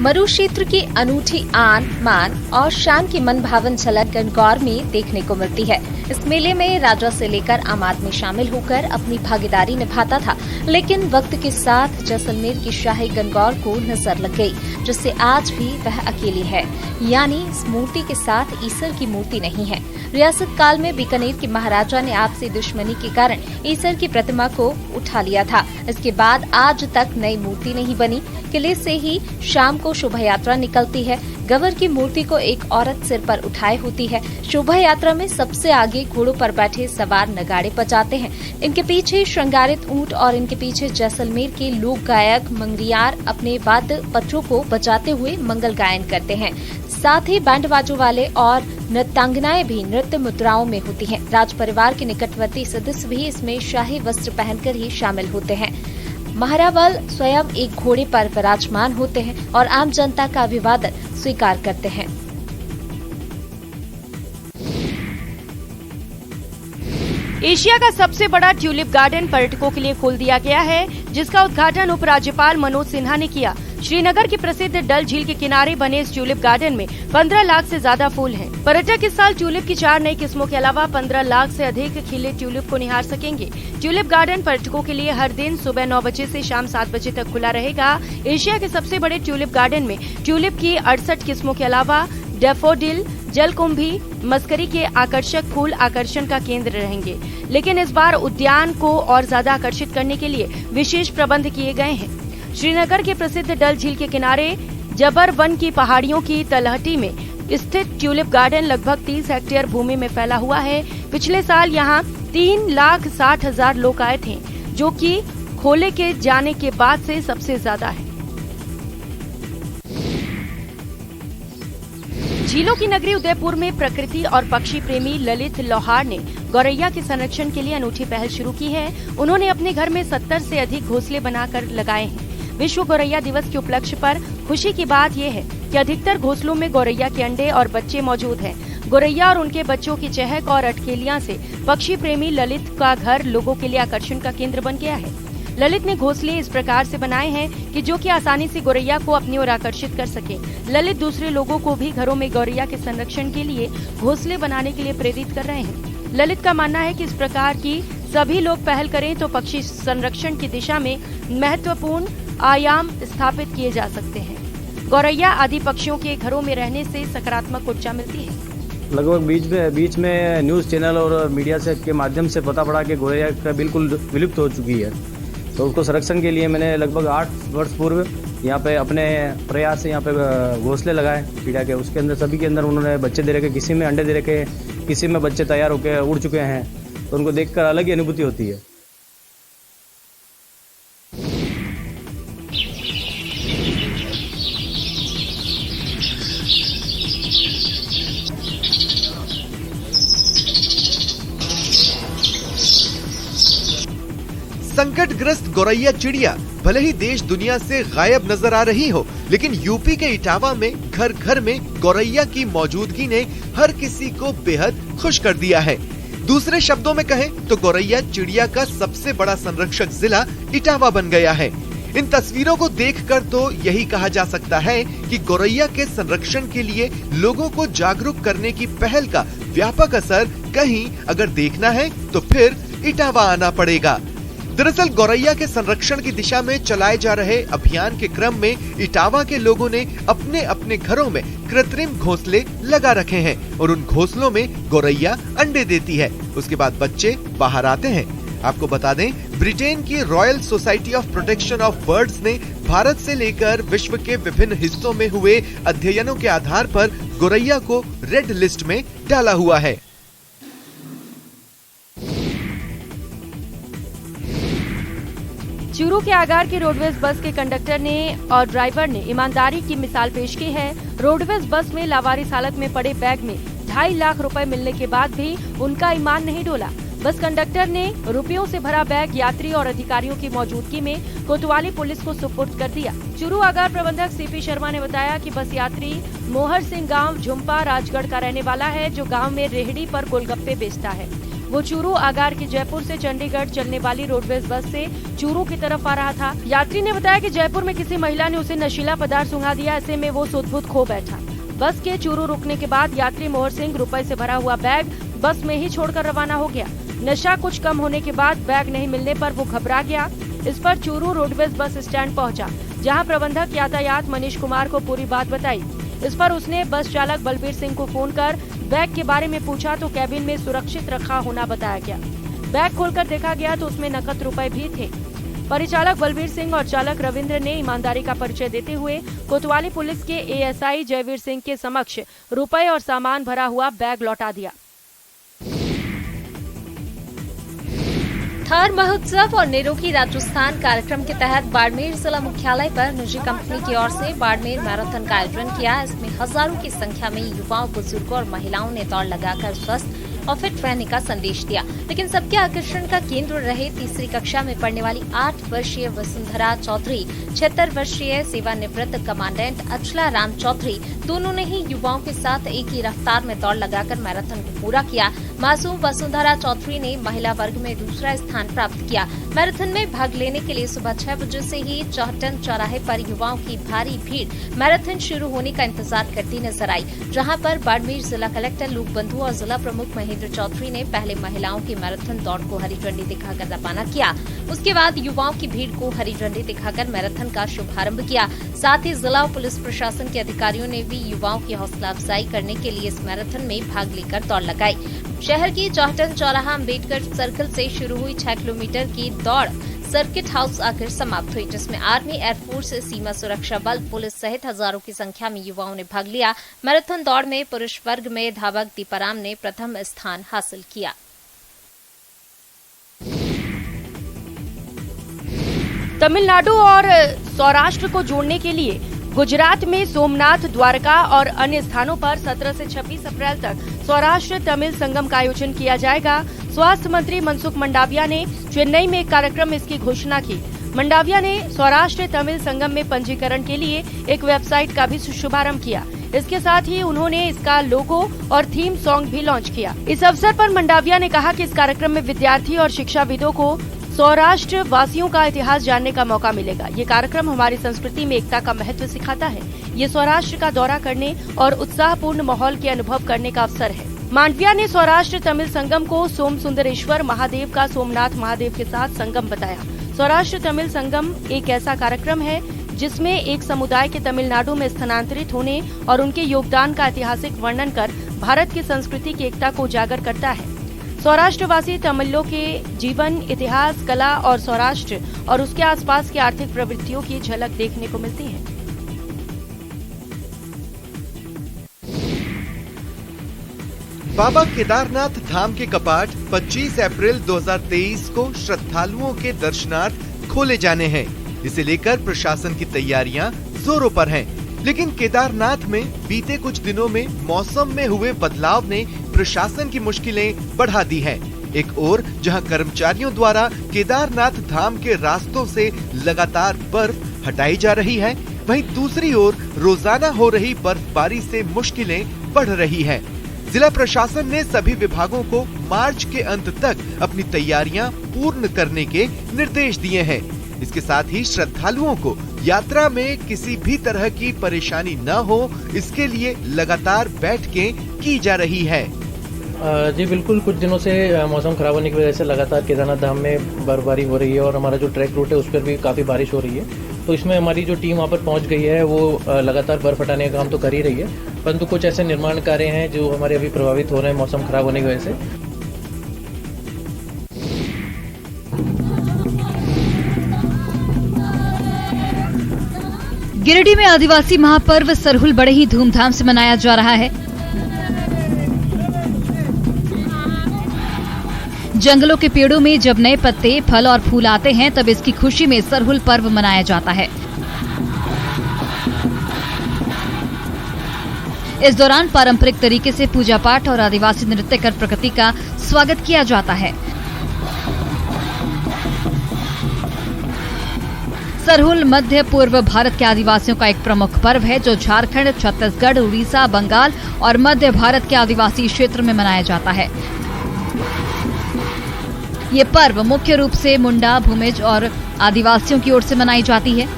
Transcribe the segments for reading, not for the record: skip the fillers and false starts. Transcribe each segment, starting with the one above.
मरु क्षेत्र की अनूठी आन, मान और शान की मनभावन झलक गणगौर में देखने को मिलती है। इस मेले में राजा से लेकर आम आदमी शामिल होकर अपनी भागीदारी निभाता था, लेकिन वक्त के साथ जैसलमेर की शाही गणगौर को नजर लग गई, जिससे आज भी वह अकेली है। यानी इस मूर्ति के साथ ईसर की मूर्ति नहीं है। रियासत काल में बीकानेर के महाराजा ने आपसी दुश्मनी के कारण ईसर की प्रतिमा को उठा लिया था। इसके बाद आज तक नई मूर्ति नहीं बनी। किले से ही शाम को शोभा यात्रा निकलती है। गवर की मूर्ति को एक औरत सिर पर उठाए होती है। शोभा यात्रा में सबसे आगे घोड़ों पर बैठे सवार नगाड़े बजाते हैं। इनके पीछे श्रृंगारित ऊंट और इनके पीछे जैसलमेर के लोक गायक मंगरियार अपने वाद्य पत्रों को बजाते हुए मंगल गायन करते हैं। साथ ही बैंड बाजों वाले और नृत्यांगनाएं भी नृत्य मुद्राओं में होती हैं। राज परिवार के निकटवर्ती सदस्य भी इसमें शाही वस्त्र पहनकर ही शामिल होते हैं। महारावल स्वयं एक घोड़े पर विराजमान होते हैं और आम जनता का अभिवादन स्वीकार करते हैं। एशिया का सबसे बड़ा ट्यूलिप गार्डन पर्यटकों के लिए खोल दिया गया है, जिसका उद्घाटन उपराज्यपाल मनोज सिन्हा ने किया। श्रीनगर की प्रसिद्ध डल झील के किनारे बने इस ट्यूलिप गार्डन में 15 लाख से ज्यादा फूल हैं। पर्यटक इस साल ट्यूलिप की 4 नई किस्मों के अलावा 15 लाख से अधिक खिले ट्यूलिप को निहार सकेंगे। ट्यूलिप गार्डन पर्यटकों के लिए हर दिन सुबह 9 बजे से शाम 7 बजे तक खुला रहेगा। एशिया के सबसे बड़े ट्यूलिप गार्डन में ट्यूलिप की 68 किस्मों के अलावा डैफोडिल, जलकुंभी, मस्करी के आकर्षक फूल आकर्षण का केंद्र रहेंगे। लेकिन इस बार उद्यान को और ज्यादा आकर्षित करने के लिए विशेष प्रबंध किए गए हैं। श्रीनगर के प्रसिद्ध डल झील के किनारे जबर वन की पहाड़ियों की तलहटी में स्थित ट्यूलिप गार्डन लगभग 30 हेक्टेयर भूमि में फैला हुआ है। पिछले साल यहाँ 3,60,000 लोग आए थे, जो कि खोले के जाने के बाद से सबसे ज्यादा है। झीलों की नगरी उदयपुर में प्रकृति और पक्षी प्रेमी ललित लोहार ने गौरैया के संरक्षण के लिए अनूठी पहल शुरू की है। उन्होंने अपने घर में 70 से अधिक घोंसले बनाकर लगाए हैं। विश्व गौरैया दिवस के उपलक्ष्य पर खुशी की बात यह है कि अधिकतर घोंसलों में गौरैया के अंडे और बच्चे मौजूद हैं। गौरैया और उनके बच्चों की चहक और अटकेलियां से पक्षी प्रेमी ललित का घर लोगों के लिए आकर्षण का केंद्र बन गया है। ललित ने घोंसले इस प्रकार से बनाए हैं कि जो कि आसानी से गौरैया को अपनी ओर आकर्षित कर सके। ललित दूसरे लोगों को भी घरों में गौरैया के संरक्षण के लिए घोंसले बनाने के लिए प्रेरित कर रहे हैं। ललित का मानना है कि इस प्रकार की सभी लोग पहल करें तो पक्षी संरक्षण की दिशा में महत्वपूर्ण आयाम स्थापित किए जा सकते हैं। गौरैया आदि पक्षियों के घरों में रहने से सकारात्मक ऊर्जा मिलती है। लगभग बीच में न्यूज चैनल और मीडिया से के माध्यम से पता पड़ा कि गौरैया बिल्कुल विलुप्त हो चुकी है, तो उसको संरक्षण के लिए मैंने लगभग 8 वर्ष पूर्व यहाँ पे अपने प्रयास से यहाँ पे घोंसले लगाए चिड़िया के। उसके अंदर सभी के अंदर उन्होंने बच्चे दे रखे, किसी में अंडे दे रखे, किसी में बच्चे तैयार होकर उड़ चुके हैं, तो उनको देखकर अलग ही अनुभूति होती है। संकटग्रस्त गौरैया चिड़िया भले ही देश दुनिया से गायब नजर आ रही हो, लेकिन यूपी के इटावा में घर घर में गौरैया की मौजूदगी ने हर किसी को बेहद खुश कर दिया है। दूसरे शब्दों में कहें तो गौरैया चिड़िया का सबसे बड़ा संरक्षक जिला इटावा बन गया है। इन तस्वीरों को देखकर तो यही कहा जा सकता है कि गौरैया के संरक्षण के लिए लोगों को जागरूक करने की पहल का व्यापक असर कहीं अगर देखना है तो फिर इटावा आना पड़ेगा। दरअसल गौरैया के संरक्षण की दिशा में चलाए जा रहे अभियान के क्रम में इटावा के लोगों ने अपने अपने घरों में कृत्रिम घोंसले लगा रखे हैं और उन घोंसलों में गौरैया अंडे देती है। उसके बाद बच्चे बाहर आते हैं। आपको बता दें, ब्रिटेन की royal society of protection of birds ने भारत से लेकर विश्व के विभिन्न हिस्सों में हुए अध्ययनों के आधार पर गौरैया को रेड लिस्ट में डाला हुआ है। चूरू के आगार के रोडवेज बस के कंडक्टर ने और ड्राइवर ने ईमानदारी की मिसाल पेश की है। रोडवेज बस में लावारिस हालत में पड़े बैग में 2.5 लाख रुपए मिलने के बाद भी उनका ईमान नहीं डोला। बस कंडक्टर ने रुपयों से भरा बैग यात्री और अधिकारियों की मौजूदगी में कोतवाली पुलिस को सुपुर्द कर दिया। चूरू आगार प्रबंधक सीपी शर्मा ने बताया कि बस यात्री मोहर सिंह गांव झुम्पा राजगढ़ का रहने वाला है, जो गांव में रेहड़ी पर गोलगप्पे बेचता है। वो चूरू आगार के जयपुर से चंडीगढ़ चलने वाली रोडवेज बस से चूरू की तरफ आ रहा था। यात्री ने बताया कि जयपुर में किसी महिला ने उसे नशीला पदार्थ सूंघा दिया, ऐसे में वो सुध-बुध खो बैठा। बस के चूरू रुकने के बाद यात्री मोहर सिंह रुपए से भरा हुआ बैग बस में ही छोड़कर रवाना हो गया। नशा कुछ कम होने के बाद बैग नहीं मिलने पर वो घबरा गया। इस पर चूरू रोडवेज बस स्टैंड पहुंचा, जहां प्रबंधक यातायात मनीष कुमार को पूरी बात बताई। इस पर उसने बस चालक बलबीर सिंह को फोन कर बैग के बारे में पूछा तो कैबिन में सुरक्षित रखा होना बताया गया। बैग खोलकर देखा गया तो उसमें नकद रुपए भी थे। परिचालक बलबीर सिंह और चालक रविंद्र ने ईमानदारी का परिचय देते हुए कोतवाली पुलिस के एएसआई जयवीर सिंह के समक्ष रुपए और सामान भरा हुआ बैग लौटा दिया। थार महोत्सव और निरोगी राजस्थान कार्यक्रम के तहत बाड़मेर जिला मुख्यालय पर निजी कंपनी की ओर से बाड़मेर मैराथन का आयोजन किया। इसमें हजारों की संख्या में युवाओं, बुजुर्गों और महिलाओं ने दौड़ लगाकर स्वस्थ और फिट रहने का संदेश दिया। लेकिन सबके आकर्षण का केंद्र रहे तीसरी कक्षा में पढ़ने वाली 8 वर्षीय वसुंधरा चौधरी, 76 वर्षीय सेवानिवृत्त कमांडेंट अचला राम चौधरी। दोनों ने ही युवाओं के साथ एक ही रफ्तार में दौड़ लगाकर मैराथन को पूरा किया। मासूम वसुंधरा चौधरी ने महिला वर्ग में दूसरा स्थान प्राप्त किया। मैराथन में भाग लेने के लिए सुबह 6 बजे से ही चौहटन चौराहे पर युवाओं की भारी भीड़ मैराथन शुरू होने का इंतजार करती नजर आई, जहां पर बाड़मेर जिला कलेक्टर लूक बंधु और जिला प्रमुख महेंद्र चौधरी ने पहले महिलाओं की मैराथन दौड़ को हरी झंडी दिखाकर रवाना किया। उसके बाद युवाओं की भीड़ को हरी झंडी दिखाकर मैराथन का शुभारंभ किया। साथ ही जिला और पुलिस प्रशासन के अधिकारियों ने भी युवाओं की हौसला अफजाई करने के लिए इस मैराथन में भाग लेकर दौड़ लगाई। शहर की चौहटन चौराहा अम्बेडकर सर्कल से शुरू हुई 6 किलोमीटर की दौड़ सर्किट हाउस आकर समाप्त हुई, जिसमें आर्मी, एयरफोर्स, सीमा सुरक्षा बल, पुलिस सहित हजारों की संख्या में युवाओं ने भाग लिया। मैराथन दौड़ में पुरुष वर्ग में धावक दीपाराम ने प्रथम स्थान हासिल किया। तमिलनाडु और सौराष्ट्र को जोड़ने के लिए गुजरात में सोमनाथ, द्वारका और अन्य स्थानों पर 17 से 26 अप्रैल तक सौराष्ट्र तमिल संगम का आयोजन किया जाएगा। स्वास्थ्य मंत्री मनसुख मंडाविया ने चेन्नई में एक कार्यक्रम में इसकी घोषणा की। मंडाविया ने सौराष्ट्र तमिल संगम में पंजीकरण के लिए एक वेबसाइट का भी शुभारंभ किया। इसके साथ ही उन्होंने इसका लोगो और थीम सॉन्ग भी लॉन्च किया। इस अवसर पर मंडाविया ने कहा कि इस कार्यक्रम में विद्यार्थी और शिक्षाविदों को सौराष्ट्र वासियों का इतिहास जानने का मौका मिलेगा। ये कार्यक्रम हमारी संस्कृति में एकता का महत्व सिखाता है। ये सौराष्ट्र का दौरा करने और उत्साहपूर्ण माहौल के अनुभव करने का अवसर है। मांडविया ने सौराष्ट्र तमिल संगम को सोम सुंदरेश्वर महादेव का सोमनाथ महादेव के साथ संगम बताया। सौराष्ट्र तमिल संगम एक ऐसा कार्यक्रम है जिसमें एक समुदाय के तमिलनाडु में स्थानांतरित होने और उनके योगदान का ऐतिहासिक वर्णन कर भारत की संस्कृति की एकता को उजागर करता है। सौराष्ट्रवासी तमिलों के जीवन, इतिहास, कला और सौराष्ट्र और उसके आसपास की आर्थिक प्रवृत्तियों की झलक देखने को मिलती है। बाबा केदारनाथ धाम के कपाट 25 अप्रैल 2023 को श्रद्धालुओं के दर्शनार्थ खोले जाने हैं। इसे लेकर प्रशासन की तैयारियां जोरों पर हैं। लेकिन केदारनाथ में बीते कुछ दिनों में मौसम में हुए बदलाव ने प्रशासन की मुश्किलें बढ़ा दी हैं। एक ओर जहां कर्मचारियों द्वारा केदारनाथ धाम के रास्तों से लगातार बर्फ हटाई जा रही है, वहीं दूसरी ओर रोजाना हो रही बर्फबारी से मुश्किलें बढ़ रही हैं। जिला प्रशासन ने सभी विभागों को मार्च के अंत तक अपनी तैयारियां पूर्ण करने के निर्देश दिए हैं। इसके साथ ही श्रद्धालुओं को यात्रा में किसी भी तरह की परेशानी न हो, इसके लिए लगातार बैठकें की जा रही है। जी बिल्कुल, कुछ दिनों से मौसम खराब होने की वजह से लगातार केदारनाथ धाम में बर्फबारी हो रही है और हमारा जो ट्रैक रूट है उस पर भी काफ़ी बारिश हो रही है। तो इसमें हमारी जो टीम वहाँ पर पहुँच गई है वो लगातार बर्फ हटाने का काम तो कर ही रही है, परंतु कुछ ऐसे निर्माण कार्य हैं जो हमारे अभी प्रभावित हो रहे हैं मौसम खराब होने की वजह से। गिरिडीह में आदिवासी महापर्व सरहुल बड़े ही धूमधाम से मनाया जा रहा है। जंगलों के पेड़ों में जब नए पत्ते, फल और फूल आते हैं तब इसकी खुशी में सरहुल पर्व मनाया जाता है। इस दौरान पारंपरिक तरीके से पूजा पाठ और आदिवासी नृत्य कर प्रकृति का स्वागत किया जाता है। सरहुल मध्य पूर्व भारत के आदिवासियों का एक प्रमुख पर्व है जो झारखंड, छत्तीसगढ़, उड़ीसा, बंगाल और मध्य भारत के आदिवासी क्षेत्र में मनाया जाता है। ये पर्व मुख्य रूप से मुंडा, भूमिज और आदिवासियों की ओर से मनाई जाती है।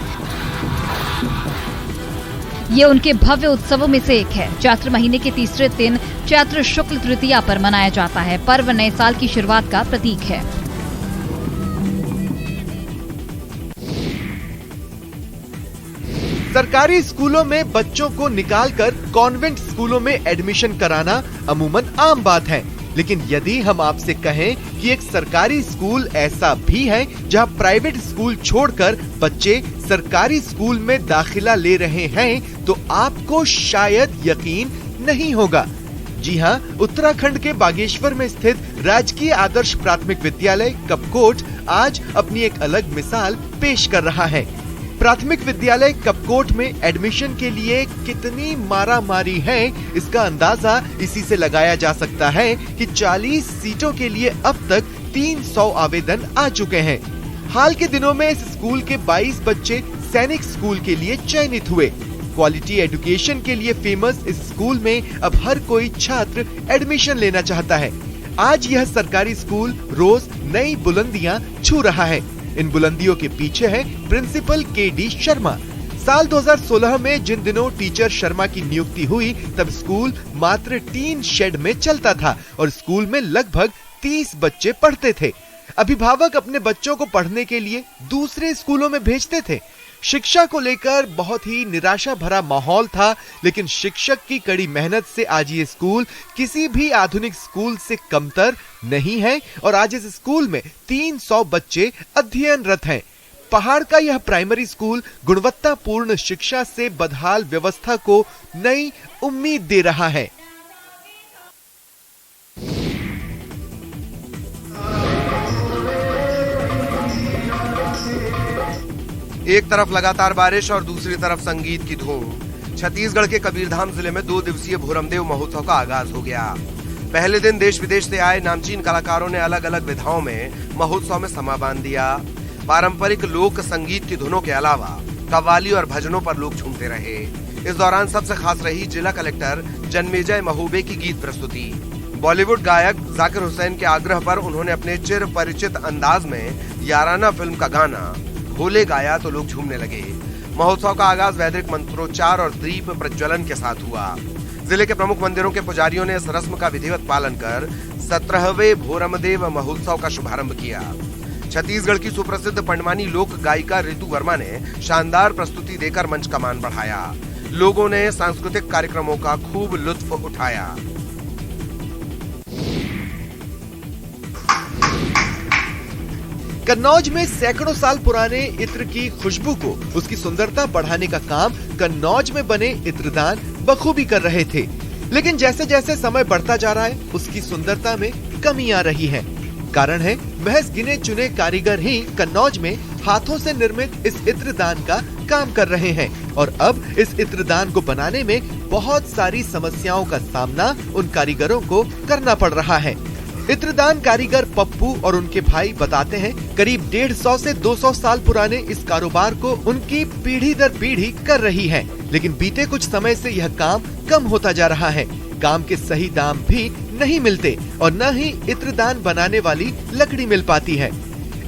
ये उनके भव्य उत्सवों में से एक है। चैत्र महीने के तीसरे दिन चैत्र शुक्ल तृतीया पर मनाया जाता है। पर्व नए साल की शुरुआत का प्रतीक है। सरकारी स्कूलों में बच्चों को निकालकर कॉन्वेंट स्कूलों में एडमिशन कराना अमूमन आम बात है, लेकिन यदि हम आपसे कहें कि एक सरकारी स्कूल ऐसा भी है जहां प्राइवेट स्कूल छोड़कर बच्चे सरकारी स्कूल में दाखिला ले रहे हैं, तो आपको शायद यकीन नहीं होगा। जी हां, उत्तराखंड के बागेश्वर में स्थित राजकीय आदर्श प्राथमिक विद्यालय कपकोट आज अपनी एक अलग मिसाल पेश कर रहा है। प्राथमिक विद्यालय कपकोट में एडमिशन के लिए कितनी मारामारी है, इसका अंदाजा इसी से लगाया जा सकता है कि 40 सीटों के लिए अब तक 300 आवेदन आ चुके हैं। हाल के दिनों में इस स्कूल के 22 बच्चे सैनिक स्कूल के लिए चयनित हुए। क्वालिटी एजुकेशन के लिए फेमस इस स्कूल में अब हर कोई छात्र एडमिशन लेना चाहता है। आज यह सरकारी स्कूल रोज नई बुलंदियां छू रहा है। इन बुलंदियों के पीछे है प्रिंसिपल के.डी. शर्मा। साल 2016 में जिन दिनों टीचर शर्मा की नियुक्ति हुई, तब स्कूल मात्र टीन शेड में चलता था और स्कूल में लगभग 30 बच्चे पढ़ते थे। अभिभावक अपने बच्चों को पढ़ने के लिए दूसरे स्कूलों में भेजते थे। शिक्षा को लेकर बहुत ही निराशा भरा माहौल था, लेकिन शिक्षक की कड़ी मेहनत से आज ये स्कूल किसी भी आधुनिक स्कूल से कमतर नहीं है और आज इस स्कूल में 300 बच्चे अध्ययनरत हैं। पहाड़ का यह प्राइमरी स्कूल गुणवत्तापूर्ण शिक्षा से बदहाल व्यवस्था को नई उम्मीद दे रहा है। एक तरफ लगातार बारिश और दूसरी तरफ संगीत की धूम। छत्तीसगढ़ के कबीरधाम जिले में 2 दिवसीय भोरमदेव महोत्सव का आगाज हो गया। पहले दिन देश विदेश से आए नामचीन कलाकारों ने अलग अलग विधाओं में महोत्सव में समा बांध दिया। पारंपरिक लोक संगीत की धुनों के अलावा कव्वाली और भजनों पर लोग झूमते रहे। इस दौरान सबसे खास रही जिला कलेक्टर जन्मेजय महबूबे की गीत प्रस्तुति। बॉलीवुड गायक जाकिर हुसैन के आग्रह पर उन्होंने अपने चिर परिचित अंदाज में याराना फिल्म का गाना भोले गाया तो लोग झूमने लगे। महोत्सव का आगाज वैदिक मंत्रोच्चार और दीप प्रज्वलन के साथ हुआ। जिले के प्रमुख मंदिरों के पुजारियों ने इस रस्म का विधिवत पालन कर 17वें भोरमदेव महोत्सव का शुभारंभ किया। छत्तीसगढ़ की सुप्रसिद्ध पंडवानी लोक गायिका रितु वर्मा ने शानदार प्रस्तुति देकर मंच का मान बढ़ाया। लोगों ने सांस्कृतिक कार्यक्रमों का खूब लुत्फ उठाया। कन्नौज में सैकड़ों साल पुराने इत्र की खुशबू को उसकी सुंदरता बढ़ाने का काम कन्नौज में बने इत्रदान बखूबी कर रहे थे, लेकिन जैसे जैसे समय बढ़ता जा रहा है उसकी सुंदरता में कमी आ रही है। कारण है महज गिने चुने कारीगर ही कन्नौज में हाथों से निर्मित इस इत्रदान का काम कर रहे हैं और अब इस इत्रदान को बनाने में बहुत सारी समस्याओं का सामना उन कारीगरों को करना पड़ रहा है। इत्रदान कारीगर पप्पू और उनके भाई बताते हैं करीब 150 से 200 साल पुराने इस कारोबार को उनकी पीढ़ी दर पीढ़ी कर रही है, लेकिन बीते कुछ समय से यह काम कम होता जा रहा है। काम के सही दाम भी नहीं मिलते और न ही इत्रदान बनाने वाली लकड़ी मिल पाती है।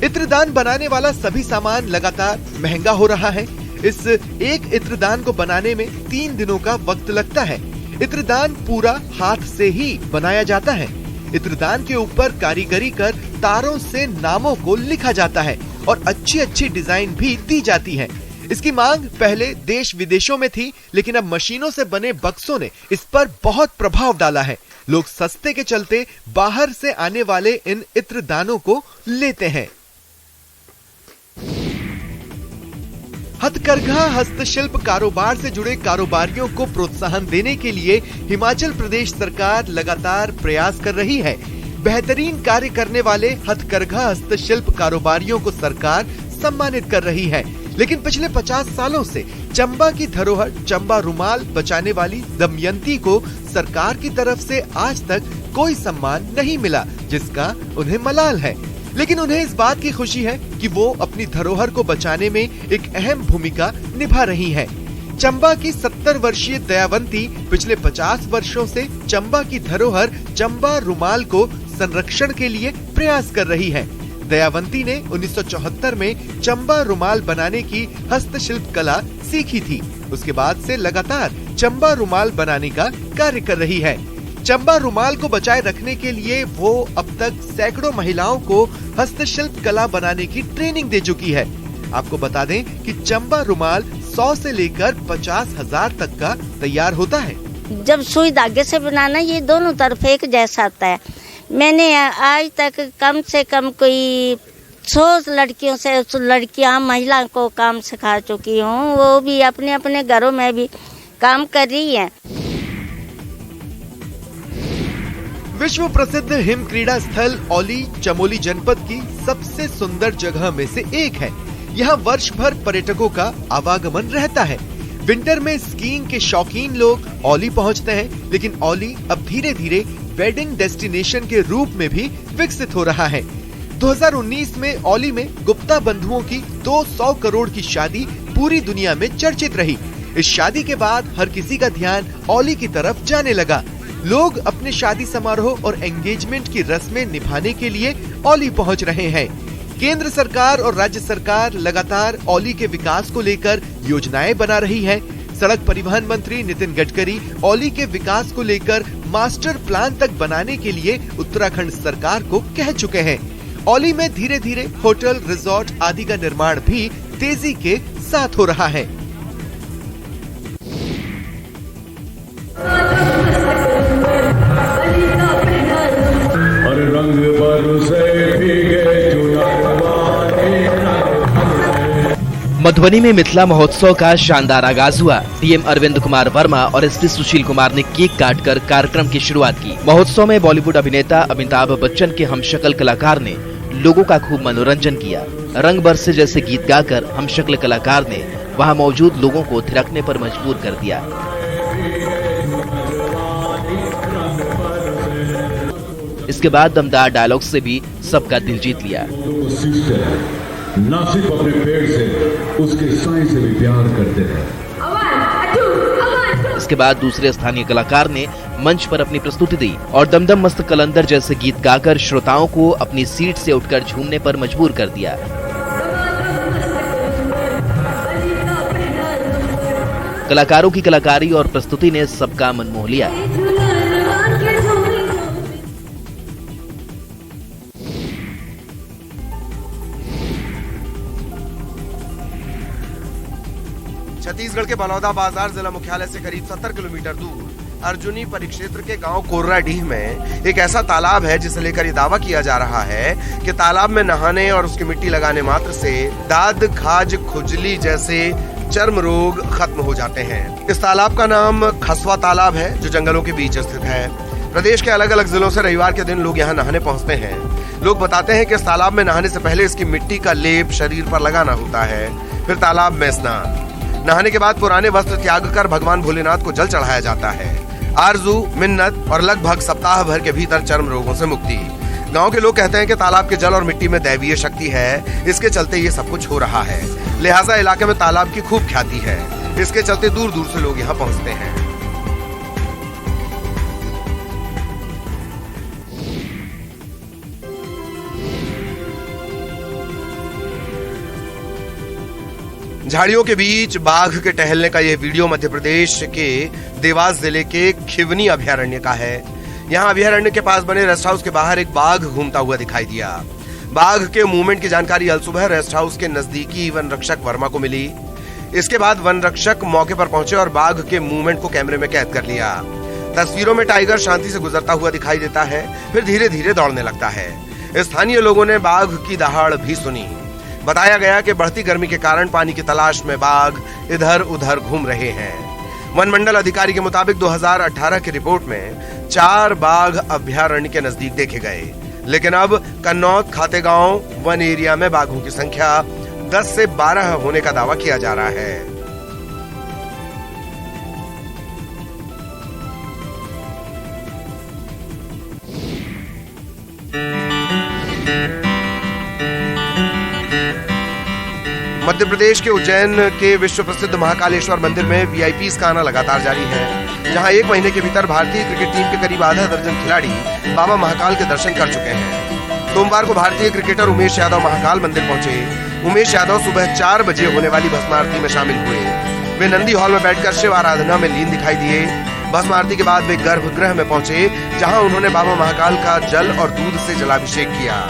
इत्रदान बनाने वाला सभी सामान लगातार महंगा हो रहा है। इस एक इत्रदान को बनाने में 3 दिनों का वक्त लगता है। इत्रदान पूरा हाथ से ही बनाया जाता है। इत्रदान के ऊपर कारीगरी कर तारों से नामों को लिखा जाता है और अच्छी अच्छी डिजाइन भी दी जाती है। इसकी मांग पहले देश विदेशों में थी, लेकिन अब मशीनों से बने बक्सों ने इस पर बहुत प्रभाव डाला है। लोग सस्ते के चलते बाहर से आने वाले इन इत्रदानों को लेते हैं। हथकरघा हस्तशिल्प कारोबार से जुड़े कारोबारियों को प्रोत्साहन देने के लिए हिमाचल प्रदेश सरकार लगातार प्रयास कर रही है। बेहतरीन कार्य करने वाले हथकरघा हस्तशिल्प कारोबारियों को सरकार सम्मानित कर रही है, लेकिन पिछले 50 सालों से चंबा की धरोहर चंबा रुमाल बचाने वाली दमयंती को सरकार की तरफ से आज तक कोई सम्मान नहीं मिला, जिसका उन्हें मलाल है। लेकिन उन्हें इस बात की खुशी है कि वो अपनी धरोहर को बचाने में एक अहम भूमिका निभा रही हैं। चंबा की 70 वर्षीय दयावंती पिछले 50 वर्षों से चंबा की धरोहर चंबा रुमाल को संरक्षण के लिए प्रयास कर रही है। दयावंती ने 1974 में चंबा रुमाल बनाने की हस्तशिल्प कला सीखी थी। उसके बाद से लगातार चंबा रुमाल बनाने का कार्य कर रही है। चंबा रुमाल को बचाए रखने के लिए वो अब तक सैकड़ों महिलाओं को हस्तशिल्प कला बनाने की ट्रेनिंग दे चुकी है। आपको बता दें कि चंबा रुमाल 100 से लेकर 50,000 तक का तैयार होता है। जब सुई धागे से बनाना ये दोनों तरफ एक जैसा आता है। मैंने आज तक कम से कम कोई 100 लड़कियों से लड़कियां महिला को काम सिखा चुकी हूँ। वो भी अपने अपने घरों में भी काम कर रही हैं। विश्व प्रसिद्ध हिम क्रीड़ा स्थल औली चमोली जनपद की सबसे सुंदर जगह में से एक है। यहाँ वर्ष भर पर्यटकों का आवागमन रहता है। विंटर में स्कीइंग के शौकीन लोग औली पहुँचते हैं, लेकिन औली अब धीरे धीरे वेडिंग डेस्टिनेशन के रूप में भी विकसित हो रहा है। 2019 में औली में गुप्ता बंधुओं की 200 करोड़ की शादी पूरी दुनिया में चर्चित रही। इस शादी के बाद हर किसी का ध्यान औली की तरफ जाने लगा। लोग अपने शादी समारोह और एंगेजमेंट की रस्में निभाने के लिए औली पहुंच रहे हैं। केंद्र सरकार और राज्य सरकार लगातार औली के विकास को लेकर योजनाएं बना रही है। सड़क परिवहन मंत्री नितिन गडकरी औली के विकास को लेकर मास्टर प्लान तक बनाने के लिए उत्तराखंड सरकार को कह चुके हैं। औली में धीरे धीरे होटल, रिजॉर्ट आदि का निर्माण भी तेजी के साथ हो रहा है। मधुबनी में मिथिला महोत्सव का शानदार आगाज हुआ। डीएम अरविंद कुमार वर्मा और एसपी सुशील कुमार ने केक काटकर कार्यक्रम की शुरुआत की। महोत्सव में बॉलीवुड अभिनेता अमिताभ बच्चन के हमशक्ल कलाकार ने लोगों का खूब मनोरंजन किया। रंग बरसे जैसे गीत गाकर हमशक्ल कलाकार ने वहां मौजूद लोगों को थिरकने पर मजबूर कर दिया। इसके बाद दमदार डायलॉग से भी सबका दिल जीत लिया। ना सिर्फ अपने पेड़ से, उसके साए से भी प्यार करते हैं। इसके बाद दूसरे स्थानीय कलाकार ने मंच पर अपनी प्रस्तुति दी और दमदम मस्त कलंदर जैसे गीत गाकर श्रोताओं को अपनी सीट से उठकर झूमने पर मजबूर कर दिया। कलाकारों की कलाकारी और प्रस्तुति ने सबका मन मोह लिया। छत्तीसगढ़ के बलौदा बाजार जिला मुख्यालय से करीब 70 किलोमीटर दूर अर्जुनी परिक्षेत्र के गांव कोर्राडीह में एक ऐसा तालाब है जिसे लेकर ये दावा किया जा रहा है कि तालाब में नहाने और उसकी मिट्टी लगाने मात्र से दाद, खाज, खुजली जैसे चर्म रोग खत्म हो जाते हैं। इस तालाब का नाम खसवा तालाब है जो जंगलों के बीच स्थित है। प्रदेश के अलग अलग जिलों से रविवार के दिन लोग यहाँ नहाने पहुँचते हैं। लोग बताते हैं कि इस तालाब में नहाने से पहले इसकी मिट्टी का लेप शरीर पर लगाना होता है, फिर तालाब में स्नान। नहाने के बाद पुराने वस्त्र त्याग कर भगवान भोलेनाथ को जल चढ़ाया जाता है। आरजू, मिन्नत और लगभग सप्ताह भर के भीतर चर्म रोगों से मुक्ति। गांव के लोग कहते हैं कि तालाब के जल और मिट्टी में दैवीय शक्ति है, इसके चलते ये सब कुछ हो रहा है। लिहाजा इलाके में तालाब की खूब ख्याति है। इसके चलते दूर दूर से लोग यहाँ पहुँचते हैं। झाड़ियों के बीच बाघ के टहलने का यह वीडियो मध्य प्रदेश के देवास जिले के खिवनी अभयारण्य का है। यहाँ अभयारण्य के पास बने रेस्ट हाउस के बाहर एक बाघ घूमता हुआ दिखाई दिया। बाघ के मूवमेंट की जानकारी अल सुबह रेस्ट हाउस के नजदीकी वन रक्षक वर्मा को मिली। इसके बाद वन रक्षक मौके पर पहुंचे और बाघ के मूवमेंट को कैमरे में कैद कर लिया। तस्वीरों में टाइगर शांति से गुजरता हुआ दिखाई देता है, फिर धीरे धीरे दौड़ने लगता है। स्थानीय लोगों ने बाघ की दहाड़ भी सुनी। बताया गया कि बढ़ती गर्मी के कारण पानी की तलाश में बाघ इधर उधर घूम रहे हैं। वन मंडल अधिकारी के मुताबिक 2018 की रिपोर्ट में 4 बाघ अभयारण्य के नजदीक देखे गए, लेकिन अब कन्नौत खातेगांव वन एरिया में बाघों की संख्या 10 से 12 होने का दावा किया जा रहा है। मध्य प्रदेश के उज्जैन के विश्व प्रसिद्ध महाकालेश्वर मंदिर में वीआईपीज़ का आना लगातार जारी है, जहां 1 महीने के भीतर भारतीय क्रिकेट टीम के करीब आधा दर्जन खिलाड़ी बाबा महाकाल के दर्शन कर चुके हैं। सोमवार को भारतीय क्रिकेटर उमेश यादव महाकाल मंदिर पहुंचे। उमेश यादव सुबह 4 बजे होने वाली भस्म आरती में शामिल हुए। वे नंदी हॉल में बैठकर शिव आराधना में लीन दिखाई दिए। भस्म आरती के बाद वे गर्भगृह में पहुंचे, जहां उन्होंने बाबा महाकाल का जल और दूध से जलाभिषेक किया।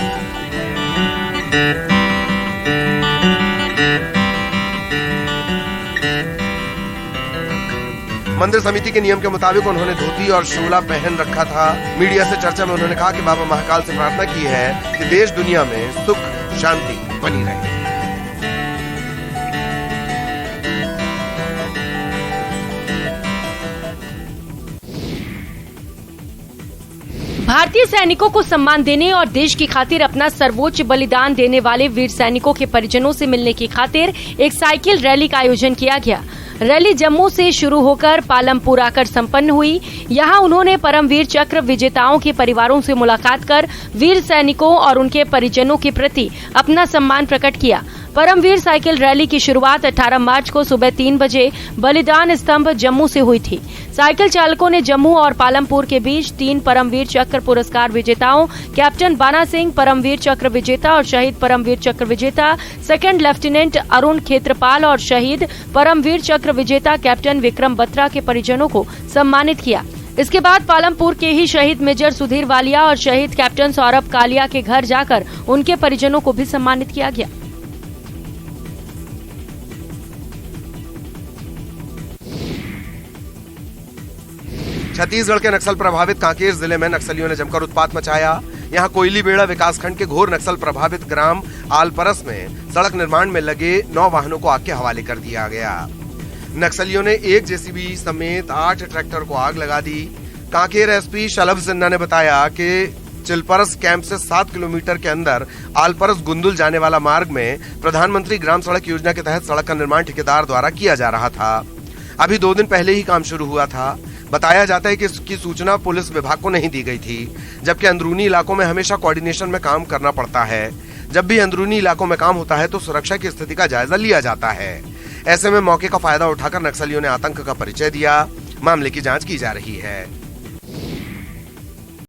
मंदिर समिति के नियम के मुताबिक उन्होंने धोती और शोला पहन रखा था। मीडिया से चर्चा में उन्होंने कहा कि बाबा महाकाल से प्रार्थना की है कि देश दुनिया में सुख शांति बनी रहे। भारतीय सैनिकों को सम्मान देने और देश की खातिर अपना सर्वोच्च बलिदान देने वाले वीर सैनिकों के परिजनों से मिलने की खातिर एक साइकिल रैली का आयोजन किया गया। रैली जम्मू से शुरू होकर पालमपुर आकर संपन्न हुई। यहां उन्होंने परमवीर चक्र विजेताओं के परिवारों से मुलाकात कर वीर सैनिकों और उनके परिजनों के प्रति अपना सम्मान प्रकट किया। परमवीर साइकिल रैली की शुरुआत 18 मार्च को सुबह 3 बजे बलिदान स्तंभ जम्मू से हुई थी। साइकिल चालकों ने जम्मू और पालमपुर के बीच 3 परमवीर चक्र पुरस्कार विजेताओं कैप्टन बाना सिंह परमवीर चक्र विजेता और शहीद परमवीर चक्र विजेता सेकंड लेफ्टिनेंट अरुण खेत्रपाल और शहीद परमवीर चक्र विजेता कैप्टन विक्रम बत्रा के परिजनों को सम्मानित किया। इसके बाद पालमपुर के ही शहीद मेजर सुधीर वालिया और शहीद कैप्टन सौरभ कालिया के घर जाकर उनके परिजनों को भी सम्मानित किया गया। छत्तीसगढ़ के नक्सल प्रभावित कांकेर जिले में नक्सलियों ने जमकर उत्पात मचाया। यहां कोयली बेड़ा विकासखंड के घोर नक्सल प्रभावित ग्राम आलपरस में सड़क निर्माण में लगे 9 वाहनों को आग के हवाले कर दिया गया। नक्सलियों ने एक जेसीबी समेत 8 ट्रैक्टर को आग लगा दी। कांकेर एसपी शलभ सिन्हा ने बताया कि चिलपरस कैंप से 7 किलोमीटर के अंदर आलपरस गुंदुल जाने वाला मार्ग में प्रधानमंत्री ग्राम सड़क योजना के तहत सड़क का निर्माण ठेकेदार द्वारा किया जा रहा था। अभी 2 दिन पहले ही काम शुरू हुआ था। बताया जाता है कि इसकी सूचना पुलिस विभाग को नहीं दी गई थी, जबकि अंदरूनी इलाकों में हमेशा कोऑर्डिनेशन में काम करना पड़ता है। जब भी अंदरूनी इलाकों में काम होता है तो सुरक्षा की स्थिति का जायजा लिया जाता है। ऐसे में मौके का फायदा उठाकर नक्सलियों ने आतंक का परिचय दिया। मामले की जांच की जा रही है।